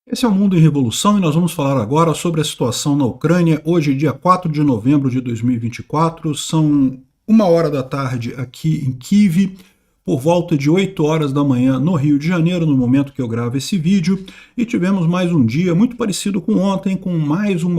Esse é o Mundo em Revolução e nós vamos falar agora sobre a situação na Ucrânia. Hoje, dia 4 de novembro de 2024, são 1 hora da tarde aqui em Kiev, por volta de 8 horas da manhã no Rio de Janeiro, no momento que eu gravo esse vídeo, e tivemos mais um dia muito parecido com ontem, com mais um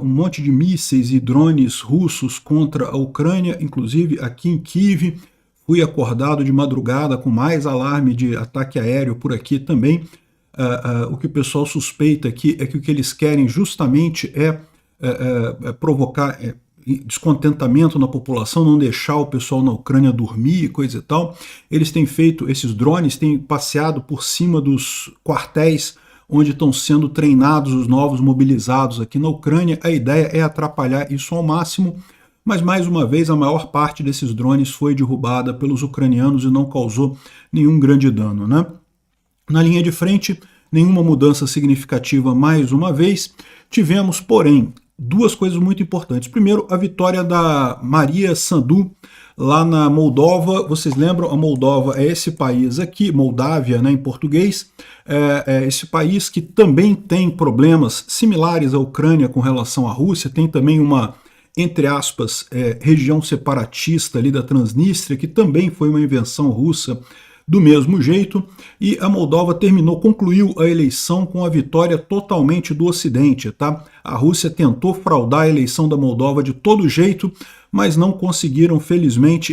monte de mísseis e drones russos contra a Ucrânia, inclusive aqui em Kiev. Fui acordado de madrugada com mais alarme de ataque aéreo por aqui também. O que o pessoal suspeita aqui é que o que eles querem justamente é provocar descontentamento na população, não deixar o pessoal na Ucrânia dormir e coisa e tal. Eles têm feito, esses drones têm passeado por cima dos quartéis onde estão sendo treinados os novos mobilizados aqui na Ucrânia. A ideia é atrapalhar isso ao máximo, mas mais uma vez a maior parte desses drones foi derrubada pelos ucranianos e não causou nenhum grande dano, né? Na linha de frente, nenhuma mudança significativa mais uma vez. Tivemos, porém, duas coisas muito importantes. Primeiro, a vitória da Maria Sandu, lá na Moldova. Vocês lembram, a Moldova é esse país aqui, Moldávia, né, em português, é esse país que também tem problemas similares à Ucrânia com relação à Rússia, tem também uma, entre aspas, região separatista ali da Transnistria, que também foi uma invenção russa do mesmo jeito, e a Moldova concluiu a eleição com a vitória totalmente do Ocidente, tá? A Rússia tentou fraudar a eleição da Moldova de todo jeito, mas não conseguiram, felizmente.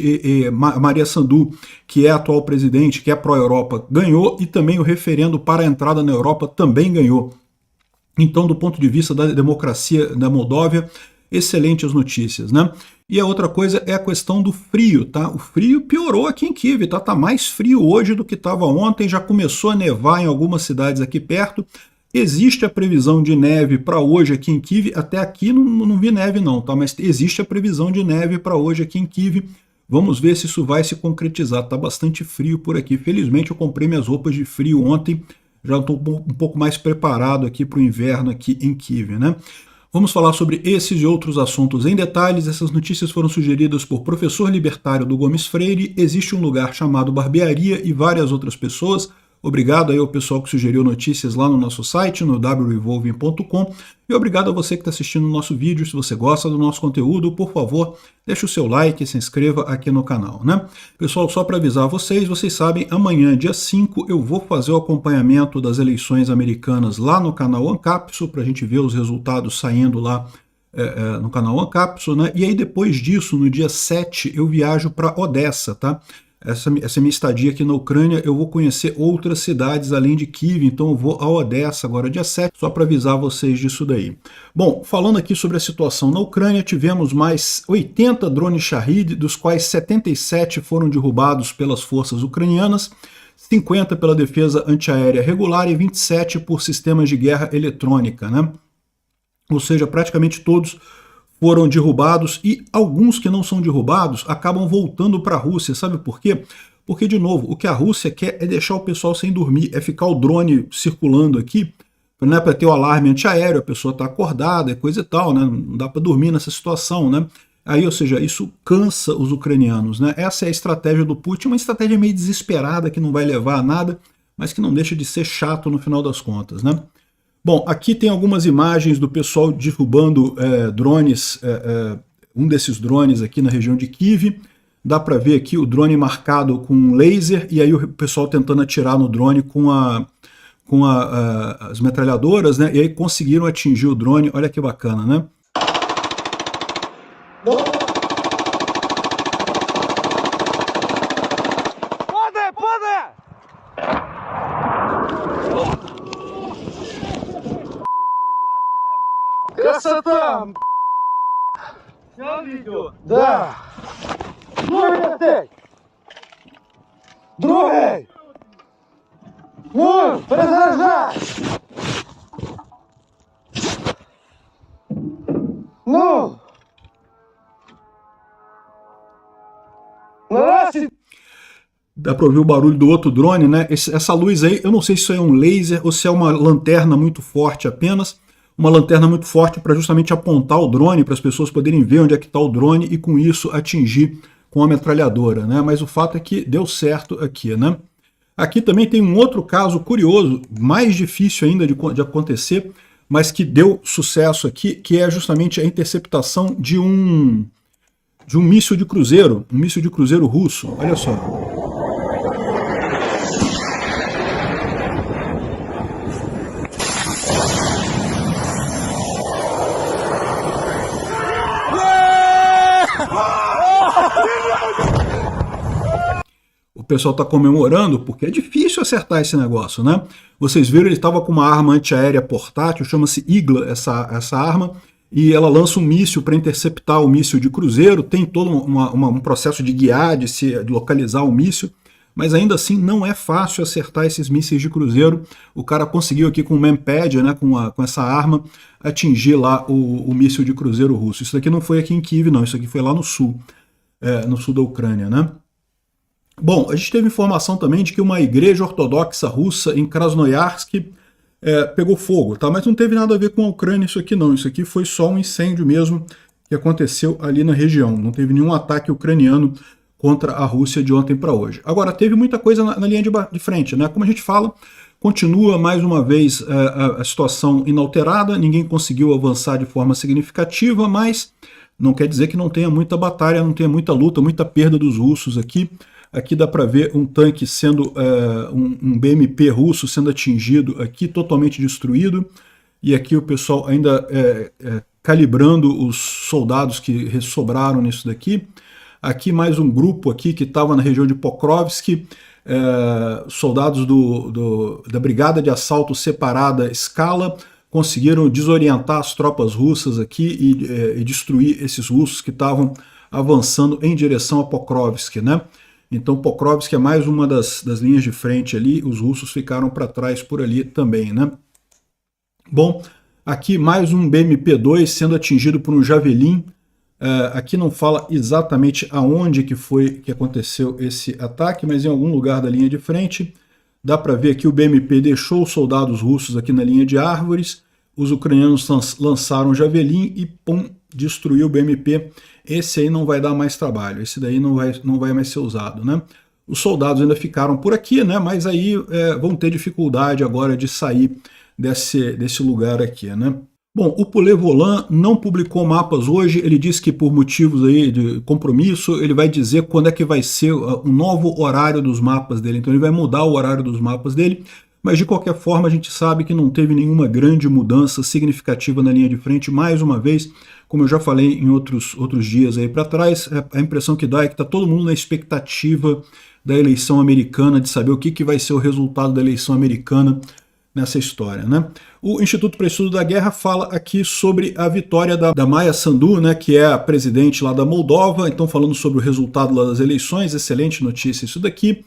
Maria Sandu, que é a atual presidente, que é pró-Europa, ganhou, e também o referendo para a entrada na Europa também ganhou. Então, do ponto de vista da democracia da Moldóvia, excelentes notícias, né? E a outra coisa é a questão do frio, tá? O frio piorou aqui em Kiev, tá? Tá mais frio hoje do que estava ontem, já começou a nevar em algumas cidades aqui perto. Existe a previsão de neve para hoje aqui em Kiev, até aqui não vi neve não, tá? Mas existe a previsão de neve para hoje aqui em Kiev. Vamos ver se isso vai se concretizar. Tá bastante frio por aqui. Felizmente eu comprei minhas roupas de frio ontem, já estou um pouco mais preparado aqui para o inverno aqui em Kiev, né? Vamos falar sobre esses e outros assuntos em detalhes. Essas notícias foram sugeridas por professor libertário do Gomes Freire. Existe um lugar chamado Barbearia e várias outras pessoas. Obrigado aí ao pessoal que sugeriu notícias lá no nosso site, no wrevolving.com. E obrigado a você que está assistindo o nosso vídeo. Se você gosta do nosso conteúdo, por favor, deixe o seu like e se inscreva aqui no canal, né? Pessoal, só para avisar vocês sabem, amanhã, dia 5, eu vou fazer o acompanhamento das eleições americanas lá no canal Ancapso, para a gente ver os resultados saindo lá no canal Ancapso, né? E aí depois disso, no dia 7, eu viajo para Odessa, tá? Essa minha estadia aqui na Ucrânia, eu vou conhecer outras cidades além de Kiev, então eu vou a Odessa agora dia 7, só para avisar vocês disso daí. Bom, falando aqui sobre a situação na Ucrânia, tivemos mais 80 drones Shahid, dos quais 77 foram derrubados pelas forças ucranianas, 50 pela defesa antiaérea regular e 27 por sistemas de guerra eletrônica, né? Ou seja, praticamente todos foram derrubados, e alguns que não são derrubados acabam voltando para a Rússia. Sabe por quê? Porque, de novo, o que a Rússia quer é deixar o pessoal sem dormir, é ficar o drone circulando aqui, né, para ter o alarme antiaéreo, a pessoa está acordada, coisa e tal, né, não dá para dormir nessa situação, né? Aí, ou seja, isso cansa os ucranianos, né? Essa é a estratégia do Putin, uma estratégia meio desesperada, que não vai levar a nada, mas que não deixa de ser chato no final das contas, né? Bom, aqui tem algumas imagens do pessoal derrubando drones, um desses drones aqui na região de Kiev. Dá para ver aqui o drone marcado com um laser, e aí o pessoal tentando atirar no drone com as metralhadoras, né? E aí conseguiram atingir o drone, olha que bacana, né? Красота! Снял видео? Да! Другий опять! Другий! Ну, перезаряжай! Ну! Раз и... Dá para ouvir o barulho do outro drone, né? Essa luz aí, eu não sei se isso é um laser ou se é uma lanterna muito forte apenas. Uma lanterna muito forte para justamente apontar o drone, para as pessoas poderem ver onde é que está o drone e com isso atingir com a metralhadora, né? Mas o fato é que deu certo aqui, né? Aqui também tem um outro caso curioso, mais difícil ainda de acontecer, mas que deu sucesso aqui, que é justamente a interceptação de um míssil de cruzeiro, um míssil de cruzeiro russo. Olha só. O pessoal está comemorando porque é difícil acertar esse negócio, né? Vocês viram, ele estava com uma arma antiaérea portátil, chama-se Igla essa arma, e ela lança um míssil para interceptar o míssil de cruzeiro, tem todo um processo de guiar, de localizar o míssil, mas ainda assim não é fácil acertar esses mísseis de cruzeiro. O cara conseguiu aqui com o Manpad, né, com essa arma, atingir lá o míssil de cruzeiro russo. Isso daqui não foi aqui em Kiev, não, isso aqui foi lá no sul da Ucrânia, né? Bom, a gente teve informação também de que uma igreja ortodoxa russa em Krasnoyarsk pegou fogo, tá? Mas não teve nada a ver com a Ucrânia isso aqui não, isso aqui foi só um incêndio mesmo que aconteceu ali na região, não teve nenhum ataque ucraniano contra a Rússia de ontem para hoje. Agora, teve muita coisa na linha de frente, né? Como a gente fala, continua mais uma vez a situação inalterada, ninguém conseguiu avançar de forma significativa, mas não quer dizer que não tenha muita batalha, não tenha muita luta, muita perda dos russos aqui. Aqui dá para ver um tanque sendo, um BMP russo sendo atingido aqui, totalmente destruído. E aqui o pessoal ainda calibrando os soldados que sobraram nisso daqui. Aqui mais um grupo aqui que estava na região de Pokrovsk, soldados da Brigada de Assalto Separada Scala, conseguiram desorientar as tropas russas aqui e destruir esses russos que estavam avançando em direção a Pokrovsk, né? Então Pokrovsk é mais uma das linhas de frente ali, os russos ficaram para trás por ali também, né? Bom, aqui mais um BMP-2 sendo atingido por um Javelin. Aqui não fala exatamente aonde que foi que aconteceu esse ataque, mas em algum lugar da linha de frente. Dá para ver aqui o BMP deixou os soldados russos aqui na linha de árvores, os ucranianos lançaram o Javelin e pum, destruiu o BMP. Esse aí não vai dar mais trabalho, esse daí não vai mais ser usado, né? Os soldados ainda ficaram por aqui, né? Mas aí vão ter dificuldade agora de sair desse lugar aqui, né? Bom, o Poulet Volant não publicou mapas hoje, ele disse que por motivos aí de compromisso, ele vai dizer quando é que vai ser o novo horário dos mapas dele, então ele vai mudar o horário dos mapas dele, mas de qualquer forma a gente sabe que não teve nenhuma grande mudança significativa na linha de frente, mais uma vez, como eu já falei em outros dias aí para trás, a impressão que dá é que está todo mundo na expectativa da eleição americana, de saber o que vai ser o resultado da eleição americana nessa história, né? O Instituto para o Estudo da Guerra fala aqui sobre a vitória da Maia Sandu, né, que é a presidente lá da Moldova, então falando sobre o resultado lá das eleições, excelente notícia isso daqui,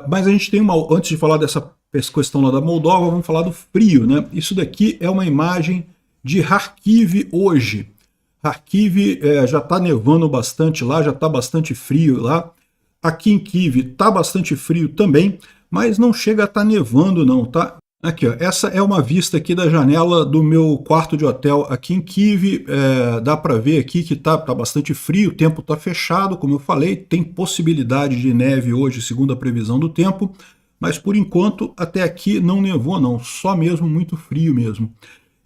mas a gente tem antes de falar dessa questão lá da Moldova, vamos falar do frio, né? Isso daqui é uma imagem de Kharkiv hoje. Kharkiv já está nevando bastante lá, já está bastante frio lá. Aqui em Kiev está bastante frio também, mas não chega a estar nevando não, tá? Aqui, ó, essa é uma vista aqui da janela do meu quarto de hotel aqui em Kiev. Dá para ver aqui que tá bastante frio, o tempo está fechado, como eu falei, tem possibilidade de neve hoje, segundo a previsão do tempo, mas por enquanto até aqui não nevou não, só mesmo muito frio mesmo.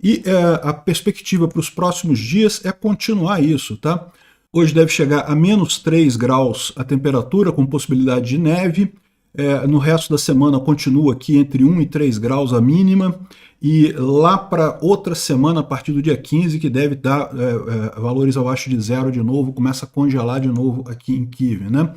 E a perspectiva para os próximos dias é continuar isso, tá? Hoje deve chegar a menos 3 graus a temperatura, com possibilidade de neve. No resto da semana continua aqui entre 1 e 3 graus a mínima, e lá para outra semana, a partir do dia 15, que deve dar valores abaixo de zero de novo, começa a congelar de novo aqui em Kiev, né?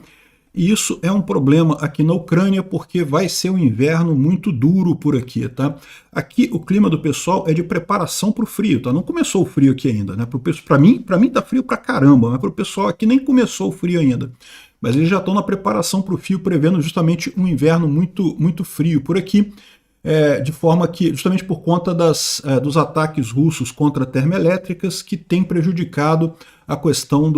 E isso é um problema aqui na Ucrânia, porque vai ser um inverno muito duro por aqui, tá? Aqui o clima do pessoal é de preparação para o frio, tá? Não começou o frio aqui ainda, né? Para mim tá frio pra caramba, mas para o pessoal aqui nem começou o frio ainda. Mas eles já estão na preparação para o frio, prevendo justamente um inverno muito, muito frio por aqui, de forma que, justamente por conta dos ataques russos contra termoelétricas, que tem prejudicado a questão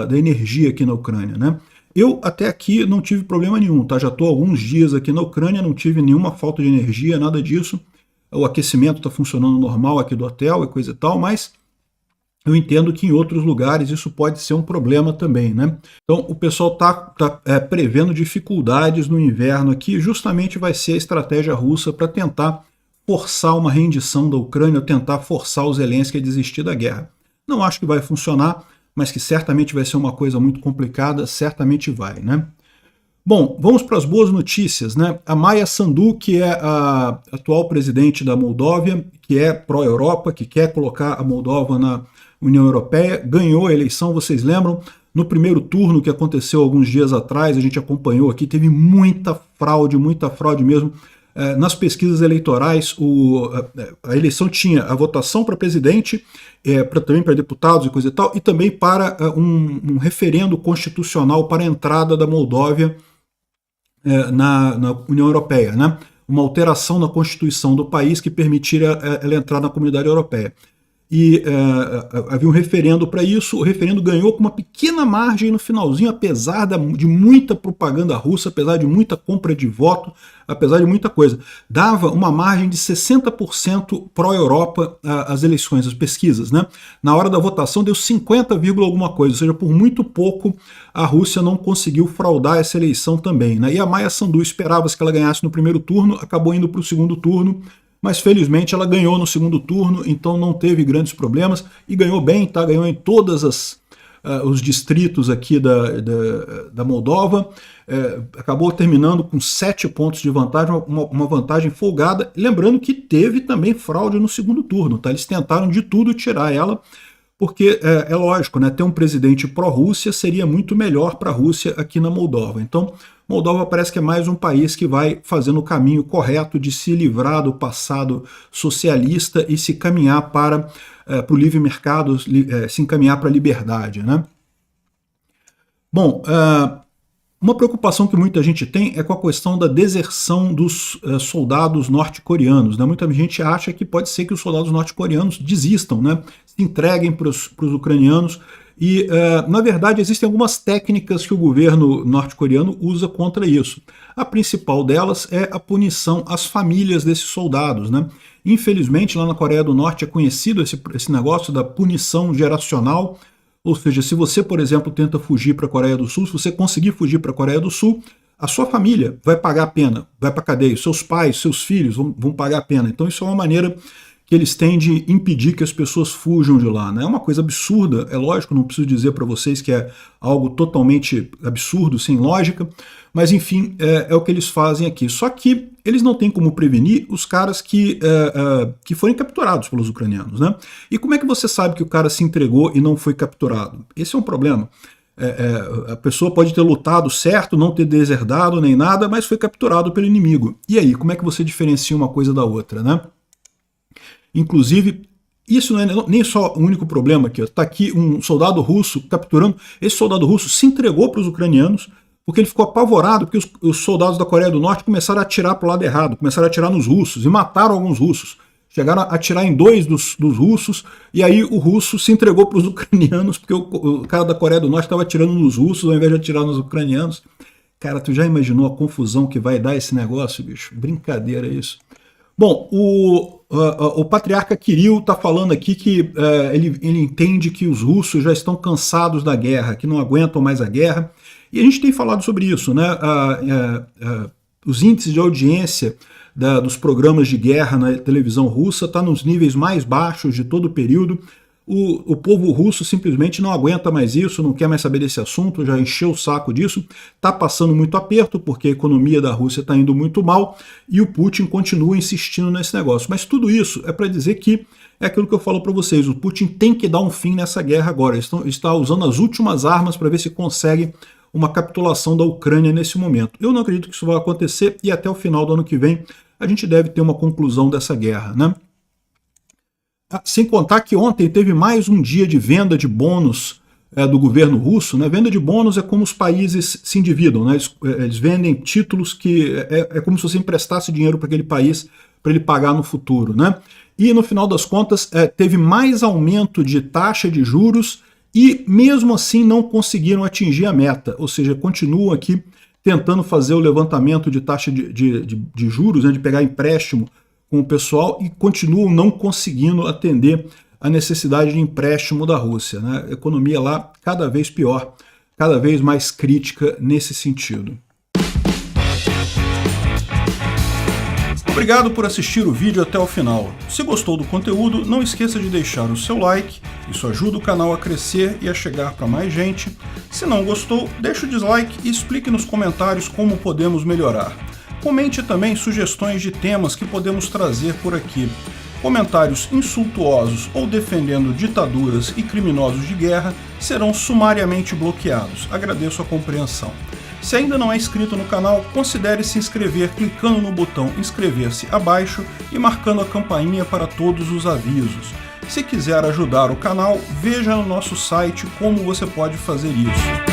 da energia aqui na Ucrânia, né? Eu até aqui não tive problema nenhum, tá? Já estou há alguns dias aqui na Ucrânia, não tive nenhuma falta de energia, nada disso. O aquecimento está funcionando normal aqui do hotel e coisa e tal, mas eu entendo que em outros lugares isso pode ser um problema também, né? Então o pessoal está prevendo dificuldades no inverno aqui, justamente vai ser a estratégia russa para tentar forçar uma rendição da Ucrânia, ou tentar forçar o Zelensky a desistir da guerra. Não acho que vai funcionar, mas que certamente vai ser uma coisa muito complicada, certamente vai, né? Bom, vamos para as boas notícias, né? A Maia Sandu, que é a atual presidente da Moldóvia, que é pró-Europa, que quer colocar a Moldova na União Europeia, ganhou a eleição, vocês lembram? No primeiro turno que aconteceu alguns dias atrás, a gente acompanhou aqui, teve muita fraude mesmo. Nas pesquisas eleitorais, a eleição tinha a votação para presidente, também para deputados e coisa e tal, e também para um referendo constitucional para a entrada da Moldóvia na União Europeia, né? Uma alteração na Constituição do país que permitiria ela entrar na Comunidade Europeia. E havia um referendo para isso, o referendo ganhou com uma pequena margem no finalzinho, apesar de muita propaganda russa, apesar de muita compra de voto, apesar de muita coisa. Dava uma margem de 60% pró-Europa as eleições, as pesquisas, né? Na hora da votação deu 50, alguma coisa, ou seja, por muito pouco a Rússia não conseguiu fraudar essa eleição também, né? E a Maia Sandu esperava-se que ela ganhasse no primeiro turno, acabou indo para o segundo turno, mas felizmente ela ganhou no segundo turno, então não teve grandes problemas e ganhou bem, tá? Ganhou em todos os distritos aqui da Moldova, acabou terminando com 7 pontos de vantagem, uma vantagem folgada, lembrando que teve também fraude no segundo turno, tá? Eles tentaram de tudo tirar ela, porque é lógico, né? Ter um presidente pró-Rússia seria muito melhor para a Rússia aqui na Moldova. Então, Moldova parece que é mais um país que vai fazendo o caminho correto de se livrar do passado socialista e se caminhar para o livre mercado, se encaminhar para a liberdade, né? Bom, uma preocupação que muita gente tem é com a questão da deserção dos soldados norte-coreanos, né? Muita gente acha que pode ser que os soldados norte-coreanos desistam, né? Se entreguem para os ucranianos. E, na verdade, existem algumas técnicas que o governo norte-coreano usa contra isso. A principal delas é a punição às famílias desses soldados, né? Infelizmente, lá na Coreia do Norte é conhecido esse negócio da punição geracional, ou seja, se você, por exemplo, tenta fugir para a Coreia do Sul, se você conseguir fugir para a Coreia do Sul, a sua família vai pagar a pena, vai para a cadeia, seus pais, seus filhos vão pagar a pena. Então isso é uma maneira que eles têm de impedir que as pessoas fujam de lá, né? É uma coisa absurda, é lógico, não preciso dizer para vocês que é algo totalmente absurdo, sem lógica, mas enfim, é o que eles fazem aqui. Só que eles não têm como prevenir os caras que forem capturados pelos ucranianos, né? E como é que você sabe que o cara se entregou e não foi capturado? Esse é um problema. A pessoa pode ter lutado certo, não ter deserdado nem nada, mas foi capturado pelo inimigo. E aí, como é que você diferencia uma coisa da outra, né? Inclusive, isso não é nem só o único problema aqui. Está aqui um soldado russo capturando. Esse soldado russo se entregou para os ucranianos porque ele ficou apavorado, porque os soldados da Coreia do Norte começaram a atirar para o lado errado, começaram a atirar nos russos e mataram alguns russos. Chegaram a atirar em 2 dos russos, e aí o russo se entregou para os ucranianos, porque o cara da Coreia do Norte estava atirando nos russos ao invés de atirar nos ucranianos. Cara, tu já imaginou a confusão que vai dar esse negócio, bicho? Brincadeira isso. Bom, o patriarca Kirill está falando aqui que ele entende que os russos já estão cansados da guerra, que não aguentam mais a guerra, e a gente tem falado sobre isso, né? Os índices de audiência dos programas de guerra na televisão russa está nos níveis mais baixos de todo o período. O povo russo simplesmente não aguenta mais isso, não quer mais saber desse assunto, já encheu o saco disso, está passando muito aperto porque a economia da Rússia está indo muito mal e o Putin continua insistindo nesse negócio. Mas tudo isso é para dizer que é aquilo que eu falo para vocês, o Putin tem que dar um fim nessa guerra agora, ele está usando as últimas armas para ver se consegue uma capitulação da Ucrânia nesse momento. Eu não acredito que isso vai acontecer e até o final do ano que vem a gente deve ter uma conclusão dessa guerra, né? Sem contar que ontem teve mais um dia de venda de bônus do governo russo, né? Venda de bônus é como os países se endividam, né? Eles vendem títulos que é como se você emprestasse dinheiro para aquele país para ele pagar no futuro, né? E no final das contas teve mais aumento de taxa de juros e mesmo assim não conseguiram atingir a meta, ou seja, continuam aqui tentando fazer o levantamento de taxa de juros, né? De pegar empréstimo com o pessoal e continuam não conseguindo atender a necessidade de empréstimo da Rússia, né? A economia lá cada vez pior, cada vez mais crítica nesse sentido. Obrigado por assistir o vídeo até o final. Se gostou do conteúdo, não esqueça de deixar o seu like, isso ajuda o canal a crescer e a chegar para mais gente. Se não gostou, deixe o dislike e explique nos comentários como podemos melhorar. Comente também sugestões de temas que podemos trazer por aqui. Comentários insultuosos ou defendendo ditaduras e criminosos de guerra serão sumariamente bloqueados. Agradeço a compreensão. Se ainda não é inscrito no canal, considere se inscrever clicando no botão inscrever-se abaixo e marcando a campainha para todos os avisos. Se quiser ajudar o canal, veja no nosso site como você pode fazer isso.